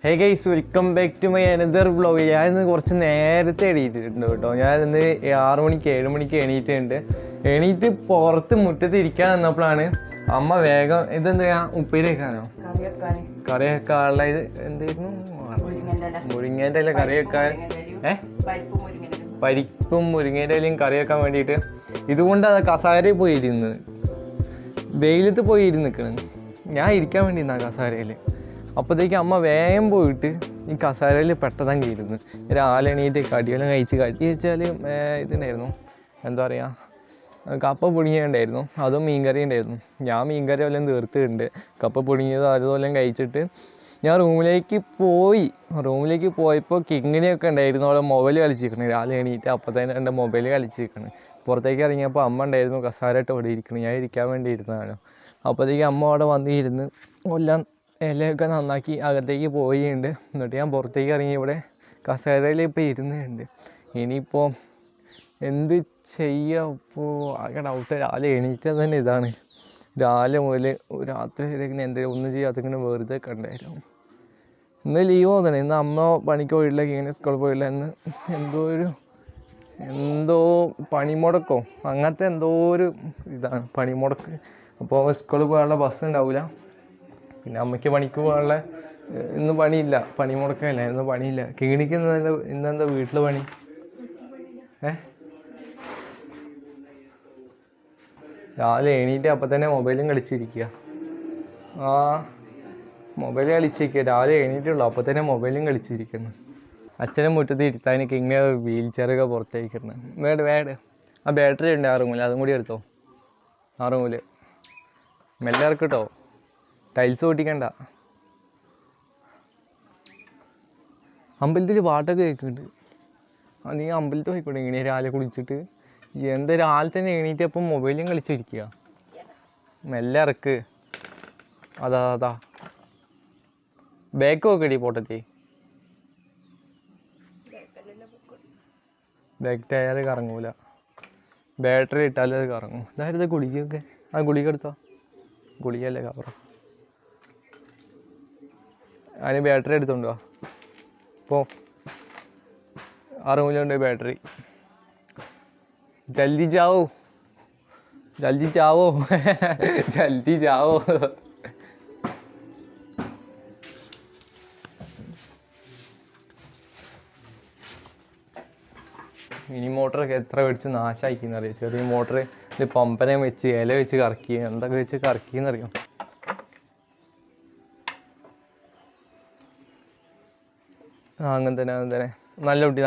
Hey guys, welcome back to my another vlog. ഞാൻ ഇന്ന് കുറച്ച് നേരത്തെ എണീറ്റിട്ടുണ്ട് കേട്ടോ. ഞാൻ ഇന്ന് 6 മണിക്ക് 7 മണിക്ക് എണീറ്റിട്ടുണ്ട്. എണീറ്റ് പുറത്ത് മുറ്റത്ത് ഇരിക്കാൻ നിന്നപ്പോഴാണ് അമ്മ വേഗം ഇതെന്താ ഉപ്പേരി വെക്കാനോ കറി വെക്കാനുള്ള ഇത് എന്തായിരുന്നു മുരിങ്ങേൻ്റെ ഇല കറി വെക്കാൻ പരിപ്പും മുരിങ്ങേൻ്റെ ഇലയും കറി വെക്കാൻ വേണ്ടിയിട്ട് ഇതുകൊണ്ട് അത് കസാരയിൽ പോയി ഇരുന്നത് വെയിലത്ത് പോയി ഇരുന്നിക്കണം. ഞാൻ ഇരിക്കാൻ വേണ്ടി ഇരുന്ന കസാരയിൽ. അപ്പോഴത്തേക്ക് അമ്മ വേഗം പോയിട്ട് ഈ കസാരയിൽ പെട്ടതങ്ങ് ഇരുന്ന് രാവിലെ എണീറ്റ് കടിയെല്ലാം കഴിച്ച് കടി വെച്ചാൽ ഇതുണ്ടായിരുന്നു എന്താ പറയുക കപ്പ പുഴുങ്ങിയുണ്ടായിരുന്നു, അതും മീൻകറി ഉണ്ടായിരുന്നു. ഞാൻ മീൻകറി വല്ലതും തീർത്തിട്ടുണ്ട്. കപ്പ പുഴുങ്ങിയത് അതുപോലെ കഴിച്ചിട്ട് ഞാൻ റൂമിലേക്ക് പോയപ്പോൾ കിങ്ങിണിയൊക്കെ ഉണ്ടായിരുന്നു. അവിടെ മൊബൈൽ കളിച്ചിരിക്കണം. രാവിലെ എണീറ്റ് അപ്പം തന്നെ എൻ്റെ മൊബൈൽ കളിച്ചിരിക്കണം. പുറത്തേക്ക് ഇറങ്ങിയപ്പോൾ അമ്മ ഉണ്ടായിരുന്നു കസാരയിട്ട് അവിടെ ഇരിക്കണം. ഞാൻ ഇരിക്കാൻ വേണ്ടി ഇരുന്നതാണ്. അപ്പോഴത്തേക്ക് അമ്മ അവിടെ വന്നിരുന്ന് എല്ലാം ഇലയൊക്കെ നന്നാക്കി അകത്തേക്ക് പോയിട്ടുണ്ട്. എന്നിട്ട് ഞാൻ പുറത്തേക്ക് ഇറങ്ങി ഇവിടെ കസേരയിൽ ഇപ്പോൾ ഇരുന്നുണ്ട്. ഇനിയിപ്പോൾ എന്ത് ചെയ്യുക? ഇപ്പോൾ ആകെ ഡൗട്ട്. രാവിലെ എണീറ്റത് തന്നെ ഇതാണ്. രാവിലെ മുതൽ രാത്രി വരെ ഇങ്ങനെ എന്തെങ്കിലും ഒന്നും ചെയ്യാത്തിങ്ങനെ വെറുതെ കണ്ടായിരുന്നു. ഇന്ന് ലീവ് തോന്നണേ. ഇന്ന് അമ്മ പണിക്ക് പോയിട്ടില്ല, ഇങ്ങനെ സ്കൂളിൽ പോയില്ല. ഇന്ന് എന്തോ പണിമുടക്കോ അങ്ങനത്തെ എന്തോ ഒരു ഇതാണ് പണിമുടക്ക്. അപ്പോൾ സ്കൂളിൽ പോകാനുള്ള ബസ് ഉണ്ടാവില്ല. പിന്നെ അമ്മയ്ക്ക് പണിക്ക് പോകാനുള്ള ഇന്ന് പണിയില്ല, പണിമുടക്കല്ല, ഇന്ന് പണിയില്ല. കിണിക്ക് ഇന്നെന്താ വീട്ടിൽ പണി? രാവിലെ എണീറ്റ് അപ്പം തന്നെ മൊബൈലും കളിച്ചിരിക്കുക. മൊബൈൽ കളിച്ചിരിക്കുക. രാവിലെ എണീറ്റുള്ളൂ അപ്പം തന്നെ മൊബൈലും കളിച്ചിരിക്കുന്നു. അച്ഛനെ മുറ്റത്ത് ഇരുത്താനൊക്കെ ഇങ്ങനെ വീൽ ചെയറൊക്കെ പുറത്തേക്കിടണം. വേട് ആ ബാറ്ററി ഉണ്ട് 6 മൂല, അതും കൂടി എടുത്തോ. 6 മൂല മെല്ലെ ഇറക്കിട്ടോ, ടൈൽസ് പൊട്ടിക്കണ്ട. അമ്പലത്തിൽ പാട്ടൊക്കെ കേൾക്കുന്നുണ്ട്. നീ അമ്പലത്തിൽ പോയിക്കോട്ടെ ഇങ്ങനെ രാവിലെ കുളിച്ചിട്ട്. എന്താ രാവിലെ തന്നെ എണീറ്റപ്പം മൊബൈലും കളിച്ചിരിക്കുക. മെല്ലെ ഇറക്ക്. അതാ ബാക്ക് നോക്കടി പോട്ടത്തി. ബാക്ക് ടയർ കറങ്ങൂല, ബാറ്ററി ഇട്ടാലേ അത് കറങ്ങും. അതായത് ഗുളികയൊക്കെ ആ ഗുളിക എടുത്തോ. ഗുളികയല്ലേ കവറ. അതിന് ബാറ്ററി എടുത്തോണ്ട് വാ. ഇപ്പോൾ 6 മൂല്യമുണ്ട് ബാറ്ററി. ജൽദി ജാവോ ജൽദി ജാവോ ജൽദി ജാവോ. മിനി മോട്ടറൊക്കെ എത്ര മേടിച്ച് നാശമാക്കിയെന്നറിയാം. ചെറിയ മോട്ടർ ഇത് പമ്പനെ വെച്ച് ഇല വെച്ച് കറക്കി എന്തൊക്കെ വെച്ച് കറക്കിയെന്നറിയാം. അങ്ങനെ തന്നെ നല്ല കുട്ടി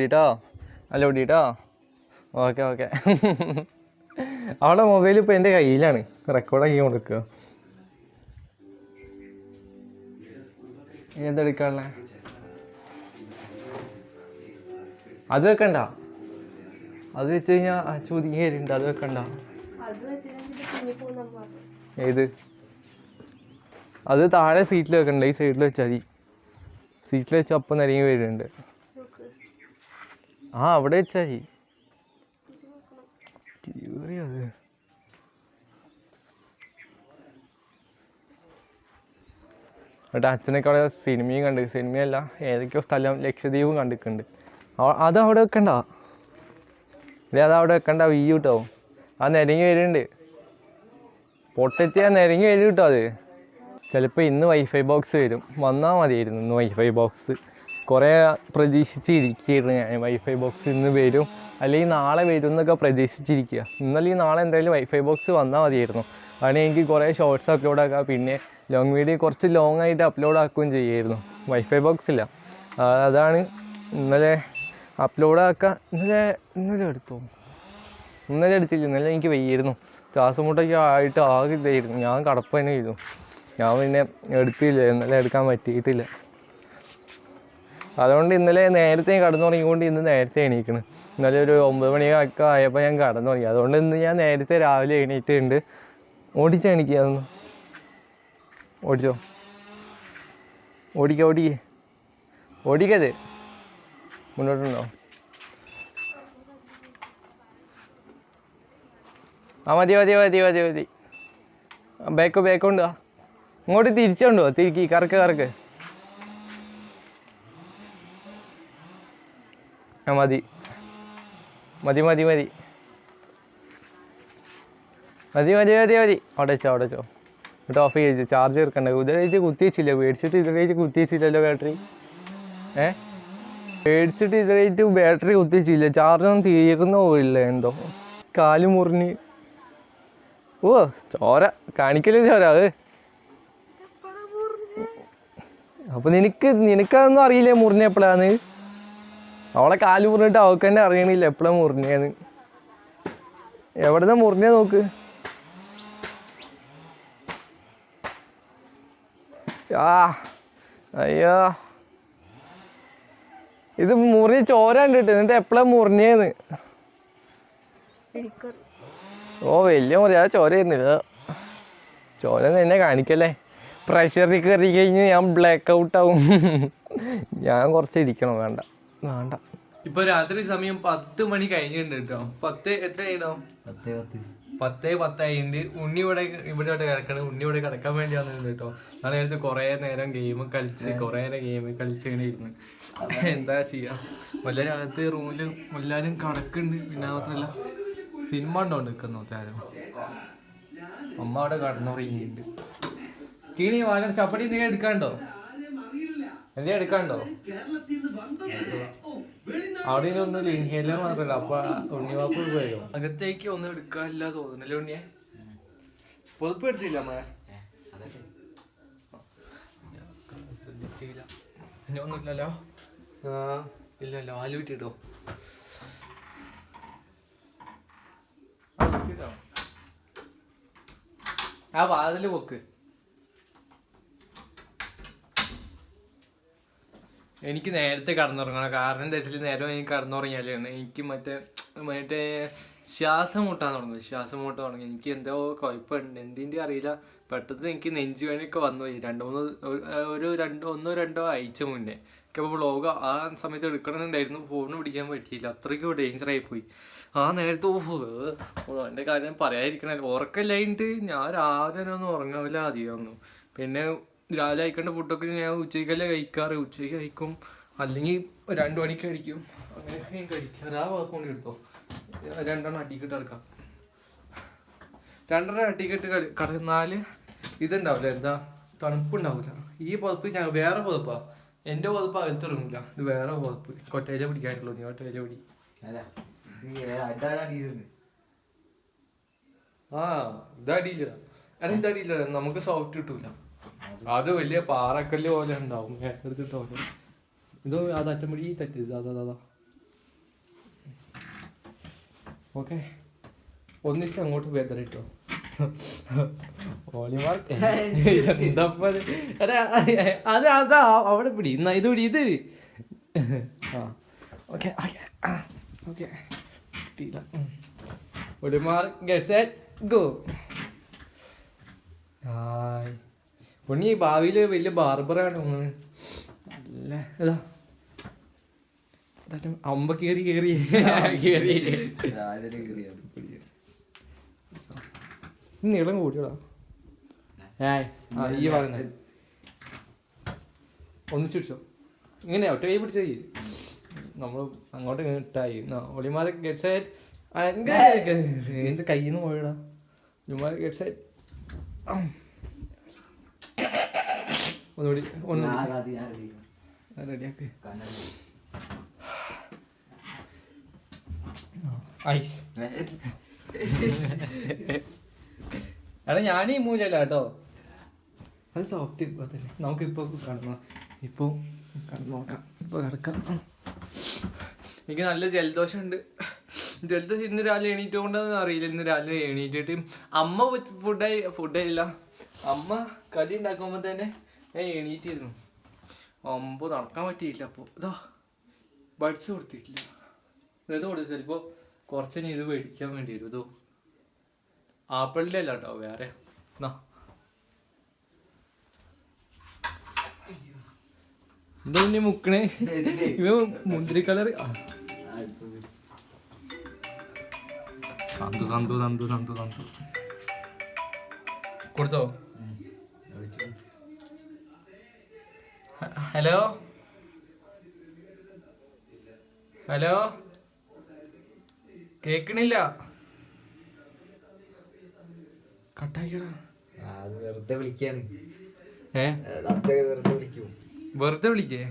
കേട്ടോ. ഓക്കെ അവളുടെ മൊബൈൽ ഇപ്പോൾ എൻ്റെ കയ്യിലാണ്, റെക്കോർഡാക്കി കൊടുക്കുക. എന്തെടുക്കാനുള്ള അത് വെക്കണ്ട. അത് വെച്ച് കഴിഞ്ഞാൽ ചുരുങ്ങി വരുന്നുണ്ട്. അത് വെക്കണ്ട. ഏത്? അത് താഴെ സീറ്റിൽ വെക്കണ്ട, ഈ സൈഡിൽ വെച്ചാൽ മതി. സീറ്റിൽ വെച്ച് അപ്പം നിരങ്ങി വരുന്നുണ്ട്. അവിടെ വെച്ചാൽ മതി. അത് എന്നിട്ട് അച്ഛനൊക്കെ അവിടെ സിനിമയും കണ്ട്, സിനിമയല്ല ഏതൊക്കെയോ സ്ഥലം ലക്ഷദ്വീപും കണ്ടിട്ടുണ്ട്. അത് അവിടെ വെക്കണ്ട. അതവിടെ വെക്കണ്ട, വീ കിട്ടോ. അത് നിരങ്ങി വരുന്നുണ്ട്. പൊട്ടത്തിയാൽ നിരങ്ങി വരും കിട്ടോ. അത് ചിലപ്പോൾ ഇന്ന് വൈഫൈ ബോക്സ് വരും. വന്നാൽ മതിയായിരുന്നു ഇന്ന് വൈഫൈ ബോക്സ്. കുറേ പ്രതീക്ഷിച്ചിരിക്കുകയായിരുന്നു ഞാൻ. വൈഫൈ ബോക്സ് ഇന്ന് വരും അല്ലെങ്കിൽ നാളെ വരും എന്നൊക്കെ പ്രതീക്ഷിച്ചിരിക്കുക. ഇന്നല്ലെങ്കിൽ നാളെ എന്തായാലും വൈഫൈ ബോക്സ് വന്നാൽ മതിയായിരുന്നു. കാരണം എനിക്ക് കുറേ ഷോർട്സ് അപ്ലോഡ് ആക്കാം, പിന്നെ ലോങ് വീഡിയോ കുറച്ച് ലോങ് ആയിട്ട് അപ്ലോഡ് ആക്കുകയും ചെയ്യായിരുന്നു. വൈഫൈ ബോക്സ് ഇല്ല, അതാണ് ഇന്നലെ അപ്ലോഡ് ആക്കാൻ. ഇന്നലെ എടുത്തില്ല. ഇന്നലെ എനിക്ക് വയ്യായിരുന്നു, ശ്വാസം മുട്ടൊക്കെ ആയിട്ട് ആകെ ഇതായിരുന്നു. ഞാൻ കടപ്പ് തന്നെ ചെയ്തു. ഞാൻ പിന്നെ എടുത്തില്ല, ഇന്നലെ എടുക്കാൻ പറ്റിയിട്ടില്ല. അതുകൊണ്ട് ഇന്നലെ നേരത്തെ കടന്നുറങ്ങിക്കൊണ്ട് ഇന്ന് നേരത്തെ എണീക്കണം. ഇന്നലെ ഒരു 9 മണിയൊക്കെ ആയപ്പോൾ ഞാൻ കടന്നുറങ്ങി. അതുകൊണ്ട് ഇന്ന് ഞാൻ നേരത്തെ രാവിലെ എണീറ്റുണ്ട്. ഓടിച്ചാൽ എനിക്ക് അതൊന്ന് ഓടിച്ചോ. ഓടിക്കത് മുന്നോട്ടുണ്ടോ? മതി. ബാക്ക് കൊണ്ടുവാ. ഇങ്ങോട്ട് തിരിച്ചുകൊണ്ടുവാ. കറക്ക് മതി മതി മതി മതി മതി മതി മതി മതി അടച്ചോ എന്നിട്ട് ഓഫ് ചെയ്തു. ചാർജ് എടുക്കണ്ടേ? ഇതുവരെ കുത്തിവെച്ചില്ല, മേടിച്ചിട്ട് ഇതുവരെ കുത്തിവെച്ചില്ലല്ലോ ബാറ്ററി. മേടിച്ചിട്ട് ഇതുവരെ ബാറ്ററി കുത്തിവെച്ചില്ല. ചാർജൊന്നും തീർന്നു പോയില്ല എന്തോ. കാല് മുറിഞ്ഞ്. ഓ ചോര കാണിക്കല്ലേ ചോര അത്. അപ്പൊ നിനക്കതൊന്നും അറിയില്ലേ മുറിഞ്ഞ എപ്പോഴാന്ന്? അവളെ കാല് മുറിഞ്ഞിട്ട് അവൾക്ക് തന്നെ അറിയണില്ല എപ്പോഴാ മുറിഞ്ഞേന്ന്. എവിടെന്നാ മുറിഞ്ഞേ നോക്ക്. അയ്യോ ഇത് മുറിഞ്ഞ് ചോര കണ്ടിട്ട് എന്നിട്ട് എപ്പോഴാ മുറിഞ്ഞേന്ന്. ഓ വലിയ മുറി. ആ ചോര ആയിരുന്നില്ല. ചോര എന്നെ കാണിക്കല്ലേ. പ്രഷറിൽ കയറി കഴിഞ്ഞ് ഞാൻ ബ്ലാക്ക് ഔട്ട് ആവും. ഞാൻ കുറച്ച് ഇരിക്കണം. വേണ്ട വേണ്ട. ഇപ്പൊ രാത്രി സമയം 10 മണി കഴിഞ്ഞിട്ടുണ്ട് കേട്ടോ. 10 എത്ര ആയിട്ടോ? 10:10 ഉണ്ണി ഇവിടെ കിടക്കണം. ഉണ്ണി ഇവിടെ കിടക്കാൻ വേണ്ടി വന്നിട്ടുണ്ട് കേട്ടോ. നാളെ നേരത്തെ കുറെ നേരം ഗെയിം കളിച്ച് ഇങ്ങനെ ഇരുന്ന് എന്താ ചെയ്യാ. എല്ലാവരും അകത്ത് റൂമില് എല്ലാരും കിടക്കുന്നുണ്ട്. പിന്നെ മാത്രല്ല സിനിമ ഉണ്ടോണ്ട് നിൽക്കുന്നു എല്ലാരും. അമ്മ അവിടെ കടന്നുറങ്ങിയിട്ടുണ്ട്. കീണി വാലർ ചപ്പടി എന്തെങ്കിലും എടുക്കാണ്ടോ? അവിടെ ഒന്നും ഇൻഹേലർ മാത്രല്ല. അപ്പൊ ഉണ്ണിവാപ്പ് വരും. അകത്തേക്ക് ഒന്നും എടുക്കാനില്ല തോന്നുന്നല്ലേ ഉണ്ണിയെ? പൊതുപ്പ് എടുത്തില്ല അമ്മ? ശ്രദ്ധിച്ചില്ല. ഇനി ഒന്നുമില്ലല്ലോ. ഇല്ലല്ലോ. ആലുവിട്ടോ ആ വാതില് പൊക്ക്. എനിക്ക് നേരത്തെ കടന്നുറങ്ങണം. കാരണം എന്താ വെച്ചാൽ നേരം എനിക്ക് കടന്നുറങ്ങിയാലാണ് എനിക്ക് മറ്റേ ശ്വാസം മുട്ടാൻ തുടങ്ങി. എനിക്ക് എന്തോ കുഴപ്പമുണ്ട്. എന്തിൻ്റെ അറിയില്ല. പെട്ടെന്ന് എനിക്ക് നെഞ്ചുവേനൊക്കെ വന്നു പോയി. ഒന്നോ രണ്ടോ ആഴ്ച മുന്നേ. എനിക്കപ്പോൾ വ്ളോഗ് ആ സമയത്ത് എടുക്കണമെന്നുണ്ടായിരുന്നു. ഫോൺ പിടിക്കാൻ പറ്റിയില്ല. അത്രയ്ക്കും ഡേഞ്ചറായി പോയി. ആ നേരത്തെ എൻ്റെ കാര്യം പറയാതിരിക്കണല്ലോ. ഉറക്കമില്ലായിട്ട് ഞാൻ രാവിലെ ഒന്നും ഉറങ്ങാവില്ല അധികമൊന്നും. പിന്നെ രാവിലെ കഴിക്കേണ്ട ഫുഡൊക്കെ ഞാൻ ഉച്ചയ്ക്കല്ലേ കഴിക്കാറ്. ഉച്ചയ്ക്ക് കഴിക്കും, അല്ലെങ്കിൽ 2 മണിക്ക് കഴിക്കും. അങ്ങനെയൊക്കെ ഞാൻ കഴിക്കാറ്. ആ വാക്കുകൊണ്ട് എടുത്തോ. 2 അടിക്കിട്ട് കിടക്കാം. 2 അടിക്കിട്ട് കിടന്നാൽ ഇതുണ്ടാവില്ല. എന്താ തണുപ്പുണ്ടാവില്ല. ഈ പുതപ്പ് ഞാൻ വേറെ പുതപ്പാ. എൻ്റെ പുതപ്പ് അകത്തിറങ്ങില്ല. ഇത് വേറെ പുതപ്പ്. കൊട്ടയില പിടിക്കാനുള്ളൂ. നീ കൊട്ടയില പിടി. ഇതടിയില്ല. ഇതടിയില്ല. നമുക്ക് സോഫ്റ്റ് കിട്ടൂല. അത് വലിയ പാറക്കല്ല് പോലെ ഉണ്ടാവും. എടുത്തിട്ടോ ഇത് അത് അറ്റംപടി തെറ്റ്. അതാ ഓക്കെ. ഒന്നിച്ച് അങ്ങോട്ട് വെതറിട്ടോ. അതാ അവിടെ പിടി. ഇത് പിടി. ഇത് ഓക്കെ ഓക്കെ. ഗോ. പൊണ്ണി ഭാവിയില് വലിയ ബാർബറാണ്. അല്ല അമ്പ കേറി നീളം കൂട്ടിയോടാ. ഈ പറഞ്ഞ ഒന്നിച്ചിടിച്ചോ. ഇങ്ങനെ ഒറ്റ കൈ പിടിച്ച നമ്മൾ അങ്ങോട്ട് ഇട്ടായി. ഒളിമാരെ ഗെറ്റ് സൈഡ്. എന്റെ കയ്യിൽ നിന്ന് പോയടാ. ഒളിമാരെ ഗെറ്റ് സൈഡ്. ഒന്നുകൂടി റെഡിയാക്ക്. എടാ ഞാനീ മൂലല്ല കേട്ടോ. അത് സോഫ്റ്റ് തന്നെ. നമുക്കിപ്പോ കടന്നോക്കാം. ഇപ്പൊ കിടക്കാം. എനിക്ക് നല്ല ജലദോഷം ഉണ്ട്. ജലദോഷം ഇന്ന് രാവിലെ എണീറ്റ് കൊണ്ടൊന്നും അറിയില്ല. ഇന്ന് രാവിലെ എണീറ്റിട്ട് അമ്മ ഫുഡായില്ല. അമ്മ കടി ഉണ്ടാക്കുമ്പോൾ തന്നെ ഞാൻ എണീറ്റിരുന്നു. നടക്കാൻ പറ്റിയില്ല. അപ്പോൾ ഇതാ ബഡ്സ് കൊടുത്തിട്ടില്ല. ഇത് കൊടുത്തു. ചിലപ്പോൾ കുറച്ച് ഇത് മേടിക്കാൻ വേണ്ടി വരും. ഇതോ ആപ്പിളിൻ്റെ അല്ല കേട്ടോ, വേറെ. എന്താ പിന്നെ മുക്കണേ? ഇവ മുന്തിരി കളർ. തന്തു കൊടുത്തോ? ഹലോ ഹലോ, കേക്കണില്ല. കട്ടാക്കിടാ. വെറുതെ വിളിക്കാണ്. വെറുതെ വിളിക്കേ?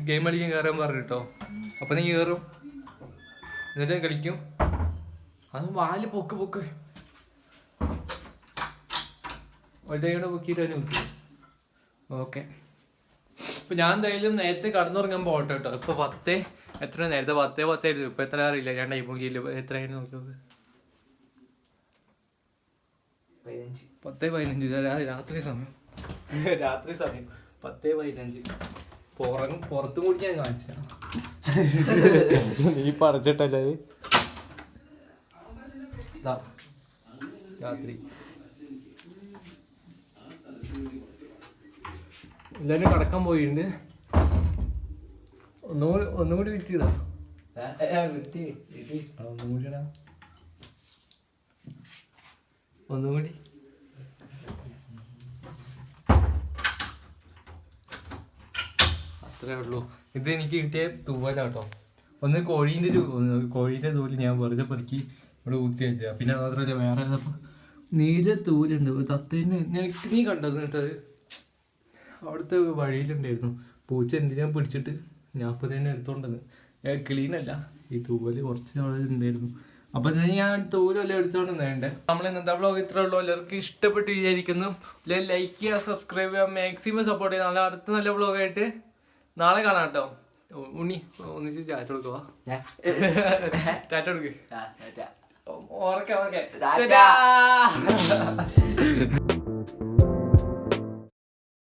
ഗെയിം കളിക്കാൻ കയറാൻ പറഞ്ഞിട്ടോ. അപ്പൊ നീ കയറും, എന്നിട്ട് കളിക്കും. അത് വാല് പൊക്ക് ഒറ്റയുടെ പൊക്കിയിട്ട് തന്നെ കുത്തി. ഓക്കെ, ഇപ്പൊ ഞാൻ എന്തായാലും നേരത്തെ കടന്നുറങ്ങാൻ പോകട്ടെ കേട്ടോ. ഇപ്പൊ എത്ര നേരത്തെ 10 ഇപ്പൊ എത്ര അറിയില്ല. ഞാൻ ടൈം നോക്കിയില്ല. എത്രയായിരുന്നു നോക്കിയത്? 10:15. രാത്രി സമയം 10:15. പുറത്തും കൂടി ഞാൻ കാണിച്ച നീ പറിച്ചിട്ടല്ലേ രാത്രി. എല്ലാരും കടക്കാൻ പോയിട്ടുണ്ട്. ഒന്നും കൂടി വിറ്റിടാ. ഒന്നും കൂടി അത്രേ ഉള്ളൂ. ഇത് എനിക്ക് കിട്ടിയ തൂവലാട്ടോ. ഒന്ന് കോഴീൻ്റെ തൂല് ഞാൻ വെറുതെ പെറുക്കി ഇവിടെ കുത്തി വെച്ചാ. പിന്നെ മാത്രമല്ല വേറെ നീല തൂലുണ്ട് തത്തേൻ്റെ. നീ കണ്ടത് കേട്ടത് അവിടുത്തെ വഴിയിലുണ്ടായിരുന്നു. പൂച്ച എന്തിനാ പിടിച്ചിട്ട് ഞാൻ അപ്പം തന്നെ എടുത്തോണ്ടത്. ക്ലീനല്ല, ഈ തൂവല് കുറച്ച് ഉണ്ടായിരുന്നു. അപ്പം ഞാൻ തൂവലെല്ലാം എടുത്തോണ്ട് വേണ്ടേ. നമ്മൾ ഇന്നത്തെ വ്ളോഗ് ഇത്രേ ഉള്ളൂ. എല്ലാവർക്കും ഇഷ്ടപ്പെട്ട് വിചാരിക്കുന്നു. ലൈക്ക് ചെയ്യുക, സബ്സ്ക്രൈബ് ചെയ്യുക, മാക്സിമം സപ്പോർട്ട് ചെയ്യുക. നാളെ അടുത്ത നല്ല വ്ളോഗായിട്ട് നാളെ കാണാം കേട്ടോ. ഉണ്ണി ഒന്നിച്ച് ചാറ്റ് കൊടുക്കുക. ചാറ്റ് കൊടുക്ക്. ഓർക്കെ